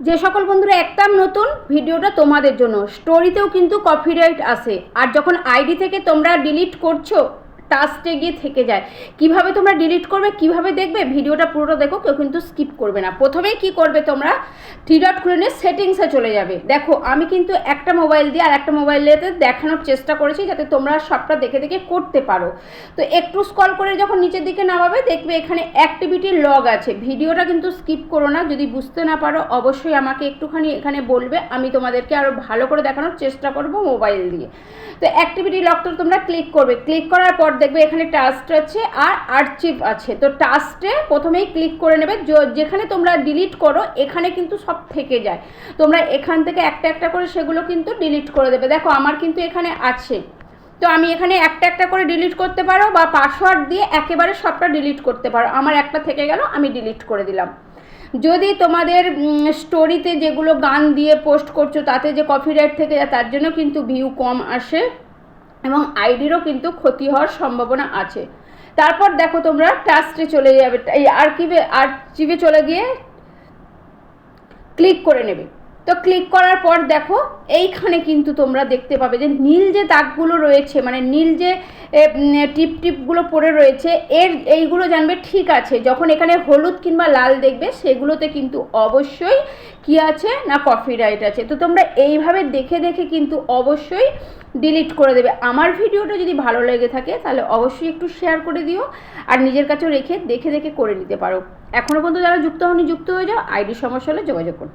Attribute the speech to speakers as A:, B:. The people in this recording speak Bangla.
A: যে সকল বন্ধুরা একদম নতুন, ভিডিওটা তোমাদের জন্য। স্টোরিতেও কিন্তু কপিরাইট আসে, আর যখন আইডি থেকে তোমরা ডিলিট করছো টাস্টে গিয়ে থেকে যায়। কিভাবে তোমরা ডিলিট করবে, কিভাবে দেখবে, ভিডিওটা পুরোটা দেখো, কেউ কিন্তু স্কিপ করবে না। প্রথমেই কি করবে, তোমরা থ্রি ডট খুলে নিয়ে সেটিংসে চলে যাবে। দেখো আমি কিন্তু একটা মোবাইল দিয়ে আর একটা মোবাইলেতে দেখানোর চেষ্টা করেছি যাতে তোমরা সবটা দেখে দেখে করতে পারো। তো একটু স্ক্রল করে যখন নিচের দিকে নামাবে দেখবে এখানে অ্যাক্টিভিটি লগ আছে। ভিডিওটা কিন্তু স্কিপ করো না, যদি বুঝতে না পারো অবশ্যই আমাকে একটুখানি এখানে বলবে, আমি তোমাদেরকে আরও ভালো করে দেখানোর চেষ্টা করব মোবাইল দিয়ে। তো অ্যাক্টিভিটি লগটা তোমরা ক্লিক করবে, ক্লিক করার পর দেখবে এখানে টাস্ক আছে আর আর্চিভ আছে। তো টাস্কে প্রথমেই ক্লিক করে নেবে, যেখানে তোমরা ডিলিট করো এখানে কিন্তু সব থেকে যায়। তোমরা এখান থেকে একটা একটা করে সেগুলো কিন্তু ডিলিট করে দেবে। দেখো আমার কিন্তু এখানে আছে, তো আমি এখানে একটা একটা করে ডিলিট করতে পারো বা পাসওয়ার্ড দিয়ে একেবারে সবটা ডিলিট করতে পারো। আমার একটা থেকে গেল, আমি ডিলিট করে দিলাম। যদি তোমাদের স্টোরিতে যেগুলো গান দিয়ে পোস্ট করছো তাতে যে কপিরাইট থেকে যায় তার জন্য কিন্তু ভিউ কম আসে এবং আইডিরও কিন্তু ক্ষতি হওয়ার সম্ভাবনা আছে। তারপর দেখো তোমরা টাস্টে চলে যাবে, এই আর্চিভে চলে গিয়ে ক্লিক করে নেবে। তো ক্লিক করার পর দেখো এইখানে কিন্তু তোমরা দেখতে পাবে যে নীল যে দাগগুলো রয়েছে, মানে নীল যে টিপগুলো পড়ে রয়েছে, এইগুলো জানবে ঠিক আছে। যখন এখানে হলুদ কিংবা লাল দেখবে সেগুলোতে কিন্তু অবশ্যই কি আছে না কপিরাইট আছে। তো তোমরা এইভাবে দেখে দেখে কিন্তু অবশ্যই ডিলিট করে দেবে। আমার ভিডিওটা যদি ভালো লেগে থাকে তাহলে অবশ্যই একটু শেয়ার করে দিও, আর নিজের কাছেও রেখে দেখে দেখে করে নিতে পারো। এখনও পর্যন্ত যারা যুক্ত হয়নি যুক্ত হয়ে যাও, আইডি সমস্যা হলে যোগাযোগ করতে।